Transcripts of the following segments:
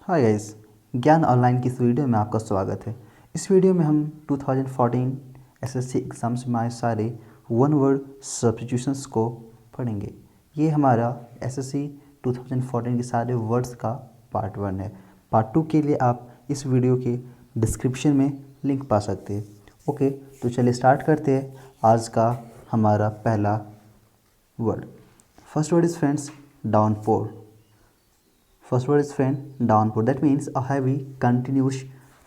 Hi guys, ज्ञान online की इस वीडियो में आपका स्वागत है। इस वीडियो में हम 2014 एसएससी एग्ज़ाम्स में आए सारे वन वर्ड सब्स्टिट्यूशंस को पढ़ेंगे। ये हमारा एसएससी 2014 के सारे वर्ड्स का पार्ट 1 है। पार्ट 2 के लिए आप इस वीडियो के डिस्क्रिप्शन में लिंक पा सकते हैं। ओके, तो चलिए स्टार्ट करते हैं आज का हमारा पहला word. First word is friends downpour. First word is friend downpour, that means a heavy continuous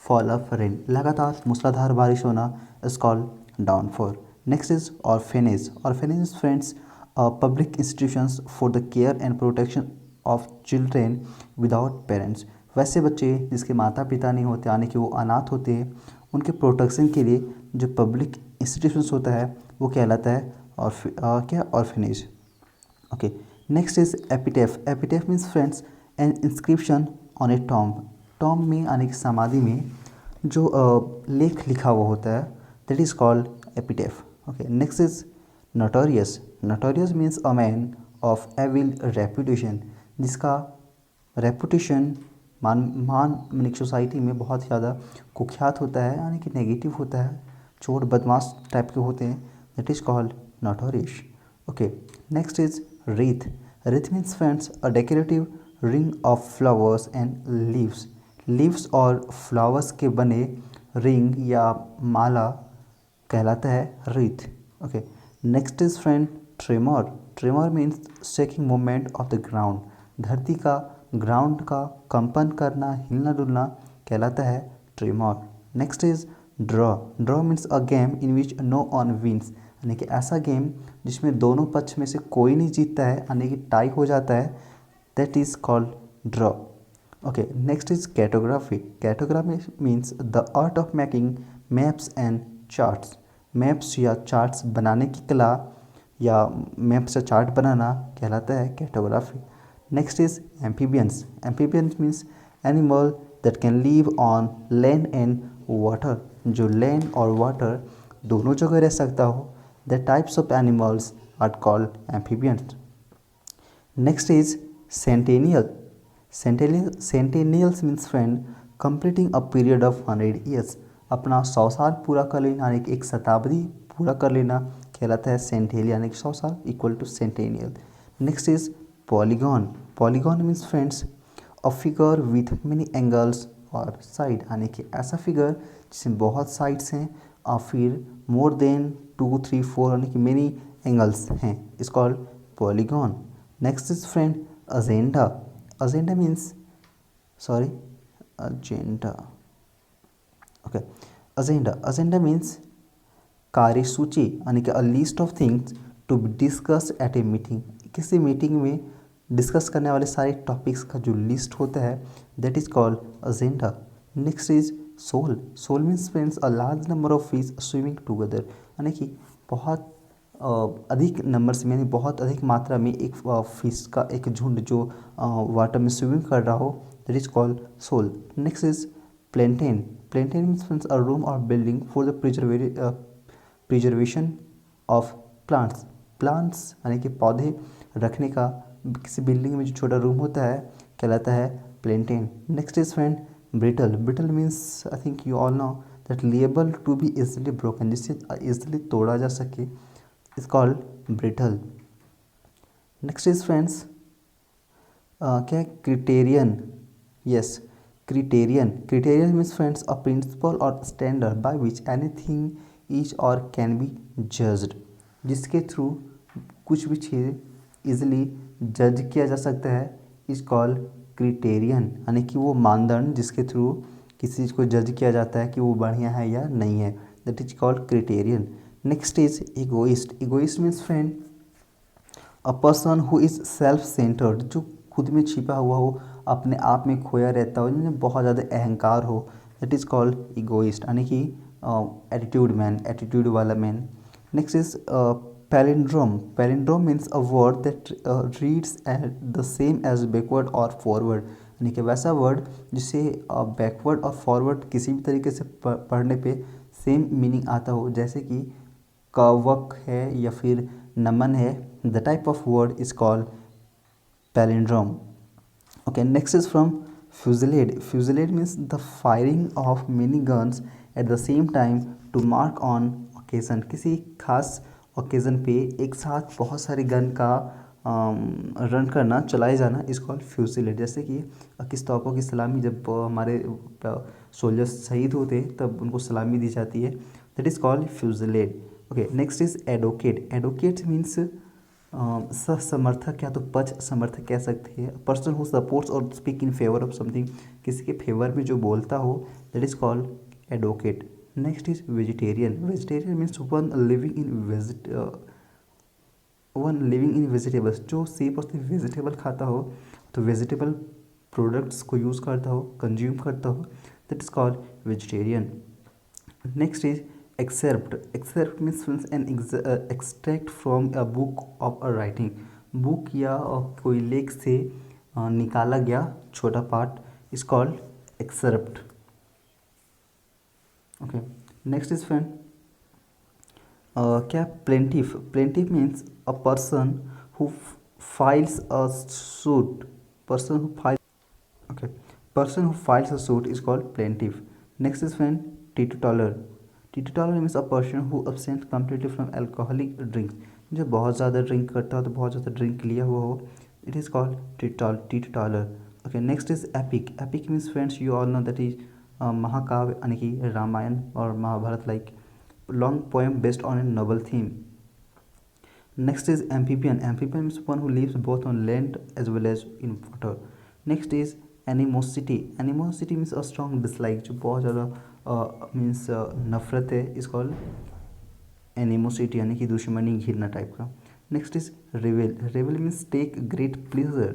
fall of rain. लगातार मूसलाधार बारिश होना is called downpour. Next is orphanage. Orphanage is friends public institutions for the care and protection of children without parents. वैसे बच्चे जिसके माता पिता नहीं होते, यानी कि वो अनाथ होते हैं, उनके प्रोटेक्शन के लिए जो पब्लिक इंस्टीट्यूशंस होता है वो कहलाता है orphanage. Okay, next is epitaph. Epitaph means friends an inscription on a tomb. Tomb में यानी कि समाधि में जो लेख लिखा हुआ होता है, that is called epitaph. Okay, next is notorious. Notorious means a man of evil reputation, जिसका रेपुटेशन मान सोसाइटी में बहुत ज़्यादा कुख्यात होता है, यानी कि नेगेटिव होता है, चोर बदमाश टाइप के होते हैं, that is called notorious. Okay, next is wreath. Wreath means friends a decorative ring of flowers and leaves. Leaves और flowers के बने रिंग या माला कहलाता है wreath. Okay. Next is friend tremor. Tremor means shaking movement of the ground. धरती का ground का कंपन करना, हिलना डुलना कहलाता है tremor. Next is draw. Draw means a game in which no one wins. यानी कि ऐसा गेम जिसमें दोनों पक्ष में से कोई नहीं जीतता है, यानी कि टाई हो जाता है, that is called draw. Okay, next is cartography. Cartography means the art of making maps and charts. Maps या चार्ट्स बनाने की कला या मैप्स या चार्ट बनाना कहलाता है cartography. Next is amphibians. Amphibians means animal that can live on land and water, जो लैंड और वाटर दोनों जगह रह सकता हो। The types of animals are called amphibians. Next is centennial. Centennials means friend completing a period of 100 years. अपना 100 साल पूरा कर लेना, यानी कि एक शताब्दी पूरा कर लेना कहलाता है सेंटेनियल, यानी कि 100 साल equal to centennial. Next is polygon. Polygon means friends a figure with many angles और साइड, यानी कि ऐसा फिगर जिसमें बहुत साइड्स हैं और फिर मोर देन 2, 3, 4 यानी कि मेनी एंगल्स हैं, is called polygon. Next is friend agenda. Agenda means agenda. Okay, agenda means कार्यसूची, यानी कि a list of things to be discuss at a meeting. किसी मीटिंग में डिस्कस करने वाले सारे टॉपिक्स का जो लिस्ट होता है, that is called agenda. Next is shoal. Shoal means friends a large number of fish swimming together, यानी कि बहुत अधिक नंबर्स में, यानी बहुत अधिक मात्रा में एक फिश का एक झुंड जो वाटर में स्विमिंग कर रहा हो, that is called shoal. Next is plantain. Plantain means friends a room और building for the preservation of plants. Plants यानी कि पौधे रखने का किसी बिल्डिंग में जो छोटा रूम होता है कहलाता है plantain. Next is friend brittle. Brittle means I think you all know that liable to be easily broken, जिससे इजिली तोड़ा जा सके, is called brittle. Next is friends क्या है, criterion. Yes, criterion. Criterion means friends a principle और standard by which anything is और can be judged, जिसके through कुछ भी चीज़ इजिली जज किया जा सकता है, इज कॉल्ड क्रिटेरियन, यानी कि वो मानदंड जिसके थ्रू किसी चीज़ को जज किया जाता है कि वो बढ़िया है या नहीं है, that is called criterion. Next is egoist. Egoist means friend a person who is self centred, जो खुद में छिपा हुआ हो, अपने आप में खोया रहता हो, जिन्हें बहुत ज़्यादा अहंकार हो, दैट इज़ कॉल्ड इगोइस्ट, यानी कि एटीट्यूड मैन, एटीट्यूड वाला man. Next is palindrome. Palindrome means a word that reads at the same as backward और फॉरवर्ड, यानी कि वैसा वर्ड जिसे बैकवर्ड और फॉरवर्ड किसी भी तरीके से पढ़ने पे सेम मीनिंग आता हो, जैसे कि कवक है या फिर नमन है, the type of word is called palindrome. Okay, next is from Fusillade means the firing of many guns at the same time to mark on occasion. किसी खास ओकेज़न पे एक साथ बहुत सारे गन का रन करना, चलाए जाना, इस कॉल्ड फ्यूजिलेट। जैसे कि किस तोपों की सलामी, जब हमारे सोल्जर्स शहीद होते तब उनको सलामी दी जाती है, that is called fusillade. Okay, next is advocate. Advocate means समर्थक या तो पक्ष समर्थक कह सकते हैं। पर्सन हु सपोर्ट्स और speak in favour of something, किसी के फेवर में जो बोलता हो, that is called advocate. Next is vegetarian. Vegetarian means one living in vegetables, जो सिर्फ और सिर्फ वेजिटेबल खाता हो, तो वेजिटेबल प्रोडक्ट्स को यूज़ करता हो, कंज्यूम करता हो, that is called vegetarian. Next is excerpt. Excerpt means an extract from a book of a writing, book या कोई लेख से निकाला गया छोटा part, is called excerpt. Okay, next is friend क्या plaintiff. Plaintiff means a person who files a suit, person who file, okay, person who files a suit is called plaintiff. Next is friend teetotaller. Teetotaller means a person who abstains completely from alcoholic drinks, जो बहुत ज़्यादा drink करता हो, तो बहुत ज़्यादा drink लिया हुआ हो, it is called teetotaller. Okay, next is epic. Epic means friends you all know that is महाकाव्य, यानी कि रामायण और Mahabharata, like long poem based on a noble theme. Next is amphibian. Amphibian means one who lives both on land as well as in water. Next is animosity. Animosity means a strong dislike, जो बहुत ज़्यादा means नफरत है, इस call animosity, यानी कि दुश्मनी, घिरना टाइप का। Next is revel. Revel means take great pleasure,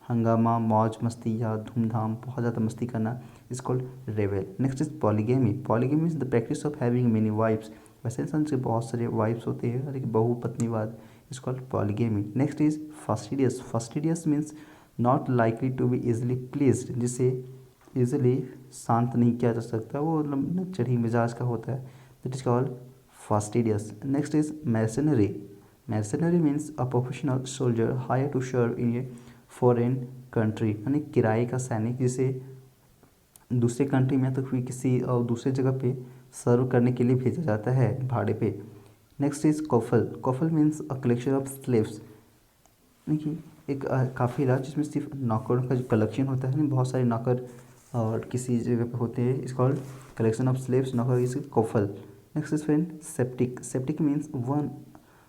हंगामा, मौज मस्ती या धूमधाम, बहुत ज़्यादा मस्ती करना, is called revel. Next is polygamy. Polygamy means the practice of having many wifes, वैसे इंसान से बहुत सारे वाइफ्स होते हैं, लेकिन बहुपत्नीवाद, is called polygamy. Next is fastidious. Fastidious means not likely to be easily pleased, जिसे इजिली शांत नहीं किया जा सकता, वो मतलब चढ़ी मिजाज का होता है, that is called fastidious. Next is mercenary. Mercenary means a professional soldier hired to serve in a foreign country, यानी किराए का सैनिक, जिसे दूसरे कंट्री में तो फिर किसी दूसरे जगह पे सर्व करने के लिए भेजा जाता है भाड़े पे। Next is coffle. Coffle means a collection of slaves, यानी कि एक काफिला जिसमें सिर्फ नौकरों का जो कलेक्शन होता है, बहुत सारे नौकर और किसी जगह पे होते हैं, is called collection of slaves, नौकर, is coffle. Next is friend sceptic. Sceptic means one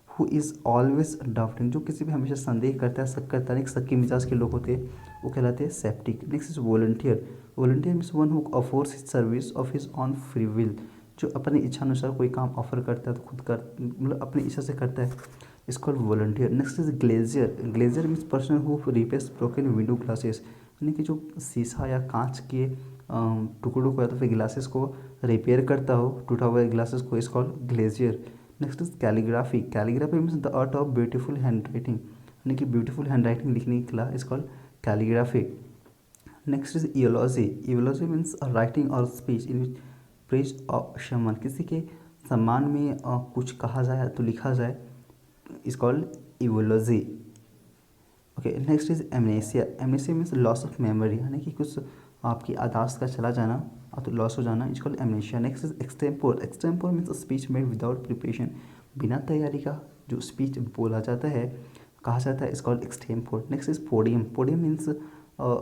who is always doubting, जो किसी भी हमेशा संदेह करता है, शक करता है, शक के मिजाज के लोग होते हैं, वो कहलाते हैं septic. Next is volunteer. Volunteer means one who offers his service of his on free will, जो अपनी इच्छा अनुसार कोई काम ऑफर करता है तो खुद कर, मतलब अपनी इच्छा से करता है, is called volunteer. Next is glazier. Glazier means person who repairs broken window glasses, यानी कि जो शीशा या कांच के टुकड़ों को या तो फिर ग्लासेस को रिपेयर करता हो, टूटा हुआ ग्लासेस को, is called glazier. Next is calligraphy. Calligraphy means the art of beautiful hand writing, यानी कि ब्यूटीफुल हैंड राइटिंग लिखने की कला, is called calligraphy. Next is eulogy. Eulogy means writing और speech in which praise of someone, किसी के सम्मान में कुछ कहा जाए तो लिखा जाए, is called eulogy. Okay, next is amnesia. Amnesia means loss of memory, यानी कि कुछ आपकी याददाश्त का चला जाना, तो लॉस हो जाना, is called amnesia. Next is extempore. Extempore means speech made without preparation, बिना तैयारी का जो स्पीच बोला जाता है, कहा जाता है, is called extempore. Next is podium. Podium means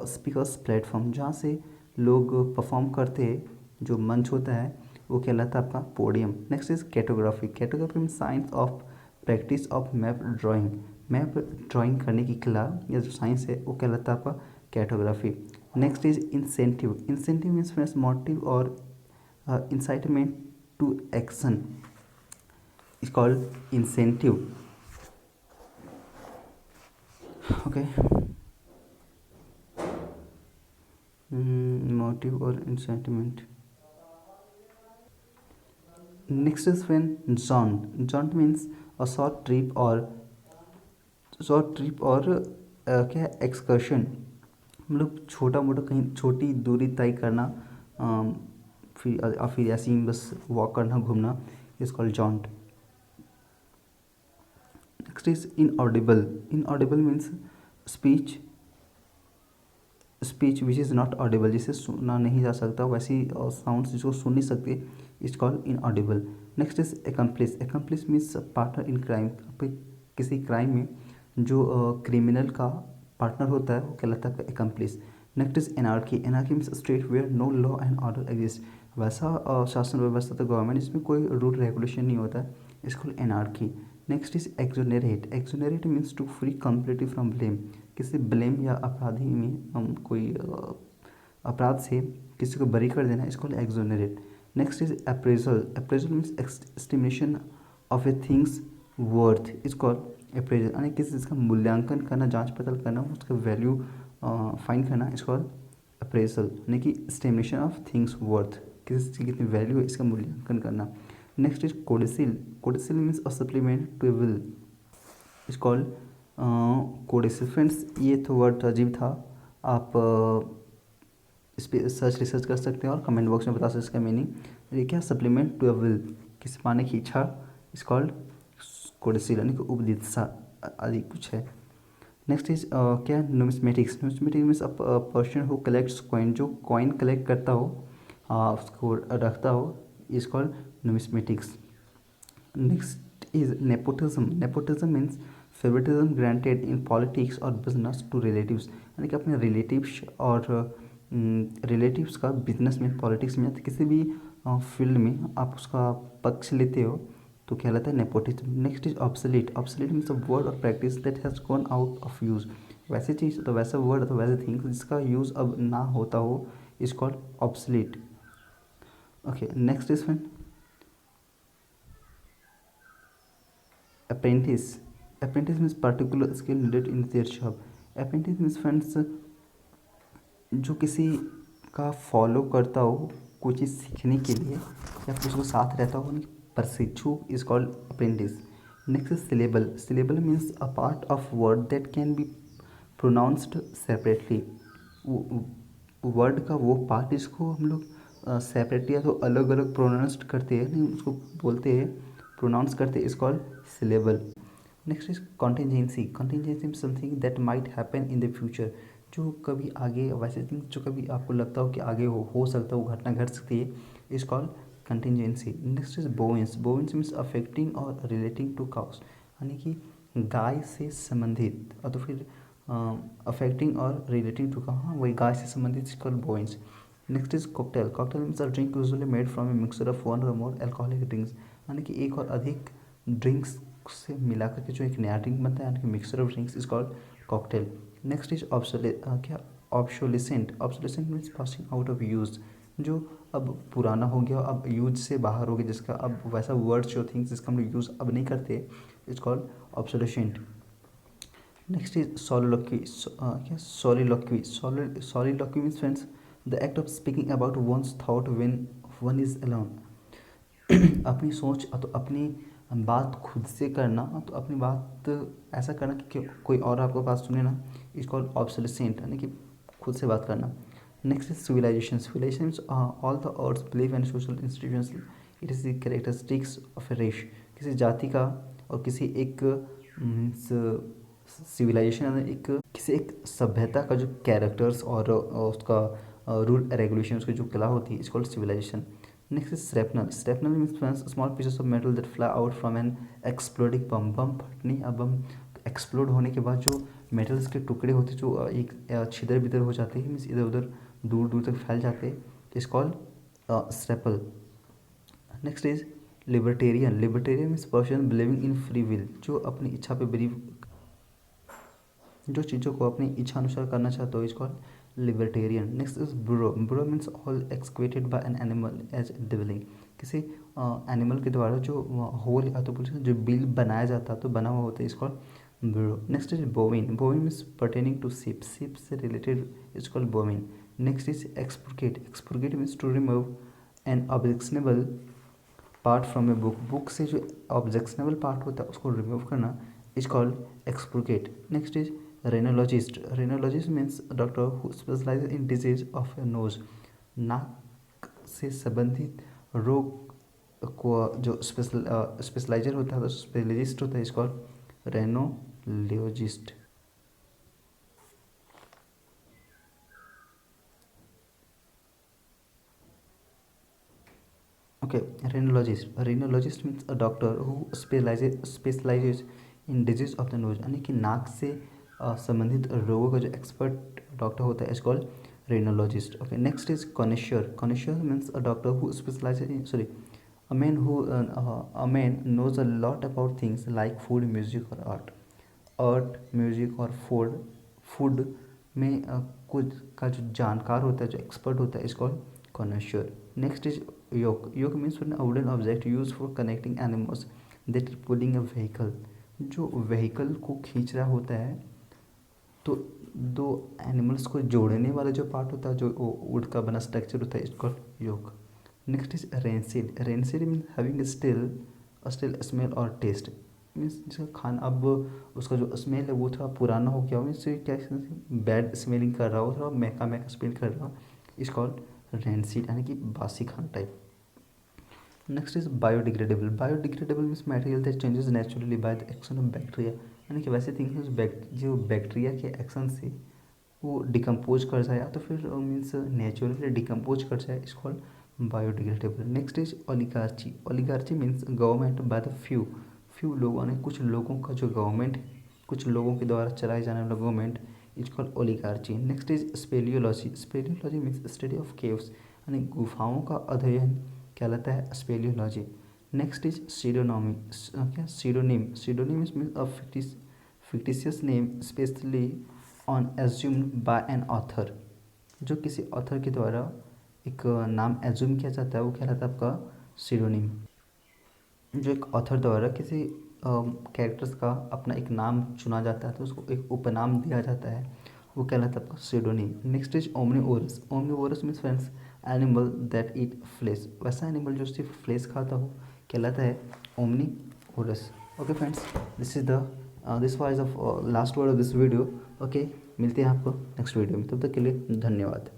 speakers platform, जहाँ से लोग परफॉर्म करते हैं, जो मंच होता है, वो कहलाता है आपका podium. Next is cartography. Cartography means science of practice of map drawing, map drawing करने की कला या जो साइंस है, वो कहलाता है आपका cartography. Next is incentive. Incentive means friends motive or incitement to action, is called incentive. Okay, motive or incitement. Next is friend jaunt. Jaunt means a short trip और क्या है, एक्सकर्शन, मतलब छोटा मोटा कहीं छोटी दूरी तय करना, फिर ऐसे ही बस वॉक करना, घूमना, is called joint. Next is inaudible. Inaudible means speech speech which is not Audible, जिसे सुना नहीं जा सकता, वैसी साउंड्स जिसको सुन नहीं सकते, is called inaudible. Next is accomplish. Accomplish means partner in crime. किसी क्राइम में जो क्रिमिनल का पार्टनर होता है वो कहलाता है accomplice. Next is anarchy. Anarchy means state where no law and order exist. वैसा शासन व्यवस्था तो गवर्नमेंट जिसमें कोई रूल रेगुलेशन नहीं होता है, इसको anarchy. Next is exonerate. Exonerate means to free completely from blame. किसी ब्लेम या अपराधी में हम कोई अपराध से किसी को बरी कर देना, इसको exonerate. Next is appraisal. Appraisal means estimation of a thing's worth, is called appraisal. यानी किसी चीज़ का मूल्यांकन करना, जांच पड़ताल करना, उसका वैल्यू फाइंड करना, इज कॉल्ड अप्रेजल। यानी कि एस्टिमेशन ऑफ थिंग्स वर्थ, किसी चीज़ की कितनी वैल्यू है इसका मूल्यांकन करना। Next is codicil. Codicil means a supplement to a will, is called codicil. Friends ये तो वर्ड अजीब था, आप इस पर रिसर्च कर सकते हैं और कमेंट बॉक्स में बता सकते हैं इसका मीनिंग। ये क्या, सप्लीमेंट टू अ विल, किसी पाने की इच्छा, इज कॉल्ड कोडिसिल, यानी कि उपदिशा आदि कुछ है। नेक्स्ट इज क्या, numismatics. Numismatics means a person who collects coin, जो कॉइन कलेक्ट करता हो, उसको रखता हो, is called numismatics. Next is nepotism. Nepotism means favouritism granted in politics और बिजनेस टू रिलेटिव्स, यानी कि अपने रिलेटिव्स और रिलेटिव्स का बिजनेस में, पॉलिटिक्स में, किसी भी फील्ड में आप उसका पक्ष लेते हो तो कहलाता है nepotism. Next is obsolete. Obsolete means a word or practice that has gone out of use. वैसी चीज़ तो वैसा वर्ड तो वैसे थिंग्स जिसका यूज़ अब ना होता हो, is called obsolete. Okay, next is friend apprentice. Apprentice means particular skill needed in their job. Apprentice means friends जो किसी का फॉलो करता हो कोई चीज़ सीखने के लिए या फिर उसको साथ रहता हो, प्रशिक्षु, is called apprentice. Next is syllable. Syllable means a part of word that can be pronounced separately. Word का वो पार्ट जिसको हम लोग सेपरेटली या तो अलग अलग प्रोनाउंस्ड करते हैं, नहीं उसको बोलते हैं, प्रोनाउंस करते हैं, is called syllable. Next is contingency. Contingency means something that might happen in the future, जो कभी आगे, वैसे थिंग्स जो कभी आपको लगता हो कि आगे हो सकता है, वो घटना घट सकती है, is called contingency. Next is bovine. Bovine means affecting or relating to cows, यानी कि गाय से संबंधित, और तो फिर अफेक्टिंग और रिलेटिंग टू, हाँ वही गाय से संबंधित, is called bovine. Next is cocktail. Cocktail means a drink usually made from a mixture of one or more alcoholic drinks, यानी कि एक और अधिक ड्रिंक्स से मिला करके जो एक नया ड्रिंक बनता है, यानी कि mixture of drinks, is called cocktail. Next is क्या, obsolescent. Obsolescent means passing out of use, जो अब पुराना हो गया, अब यूज से बाहर हो गया, जिसका अब वैसा वर्ड्स जो थिंग्स जिसका हम लोग यूज़ अब नहीं करते, is called obsolescent. Next is soliloquy. क्या, soliloquy. Soliloquy means friends the act of speaking about one's thought when one is alone. अपनी सोच तो अपनी बात खुद से करना, तो अपनी बात ऐसा करना कि कोई और आपको बात सुने ना, इज कॉल्ड ऑब्सोलेसेंट, यानी कि खुद से बात करना। Next is civilisation. Civilisation means all the earth believe and social institutions, it is the characteristics of a race. किसी जाति का और किसी एक सिविलाइजेशन, एक किसी एक सभ्यता का जो कैरेक्टर्स और उसका रूल रेगुलेशन, उसकी जो कला होती है, is called civilisation. Next is shrapnel. Shrapnel means small pieces of metal that fly out from an exploding bomb. Bomb फटने या बम एक्सप्लोड होने के बाद जो मेटल्स के टुकड़े होते हैं, जो एक छिदर बिदर हो जाते हैं, मीन्स इधर उधर दूर दूर तक फैल जाते हैं, is called shrapnel. Next is libertarian. Libertarian means person believing in free will, जो अपनी इच्छा पे बिलीव, जो चीज़ों को अपनी इच्छा अनुसार करना चाहते हो, is called libertarian. Next is burrow. Burrow means hole excavated by an animal as dwelling, किसी एनिमल के द्वारा जो होल या तो बोलते हैं जो बिल बनाया जाता है, तो बना हुआ होता है, is called burrow. Next is bovine. Bovine means pertaining to sheep, sheep से related, is called bovine. Next is expurgate. Expurgate means to remove an objectionable part from a book. Book से जो ऑब्जेक्शनेबल पार्ट होता है उसको remove करना, is called expurgate. Next is rhinologist. Rhinologist means doctor who specialise in disease of a nose, नाक से संबंधित रोग को जो स्पेशलाइजर होता है, स्पेशलिस्ट होता है, is called rhinologist. Okay, rhinologist. A rhinologist means a doctor who specializes in disease of the nose, यानी कि नाक से संबंधित रोगों का जो एक्सपर्ट डॉक्टर होता है is called rhinologist. Okay, next is connoisseur. Connoisseur means a doctor who specializes in a man knows a lot about things like food, music or art, music और फूड में कुछ का जो जानकार होता है, जो एक्सपर्ट होता है, is called connoisseur. Next is yoke. Yoke means an wooden object use for connecting animals that pulling a vehicle. जो व्हीकल को खींच रहा होता है, तो दो एनिमल्स को जोड़ने वाला जो पार्ट होता है, जो वुड का बना स्ट्रक्चर होता है, is called yolk. Next is rancid. Rancid means having still smell और टेस्ट. मीन्स जिसका खाना अब उसका जो स्मेल है वो थोड़ा पुराना हो गया हो, मीन्स क्या बैड स्मेलिंग कर रहा हो, थोड़ा महका महका स्मेल कर रहा हो, इज कॉल्ड रेंसिड, यानी कि बासी खाना type. Next is biodegradable. Biodegradable means material that changes naturally by the action of bacteria, यानी कि वैसे थिंग्स जो बैक्टीरिया के एक्शन से वो डिकम्पोज कर जाए, या तो फिर मीन्स नेचुरली डिकम्पोज कर जाए, is called biodegradable. Next is oligarchy. Oligarchy means government by the few लोगों ने, कुछ लोगों का जो गवर्नमेंट, कुछ लोगों के द्वारा चलाए जाने वाला government, is called oligarchy. Next is speleology. Speleology means study of caves, यानी गुफाओं का अध्ययन कहलाता है स्पेलियोलॉजी. Next is pseudonymy. क्या pseudonym. Pseudonym means a fictitious name specially one assumed by an author. जो किसी ऑथर के द्वारा एक नाम एज्यूम किया जाता है, वो कहलाता है आपका सीडोनिम. जो एक ऑथर द्वारा किसी कैरेक्टर्स का अपना एक नाम चुना जाता है, तो उसको एक उपनाम दिया जाता है, वो कहलाता है आपका pseudonym. Next is omnivorous. Omnivorous means friends animal that eat flesh. वैसा एनिमल जो सिर्फ फ्लेश खाता हो कहलाता है omnivorous. Okay friends, this was the last word of this video. Okay, मिलते हैं आपको नेक्स्ट वीडियो में, तब तक के लिए धन्यवाद.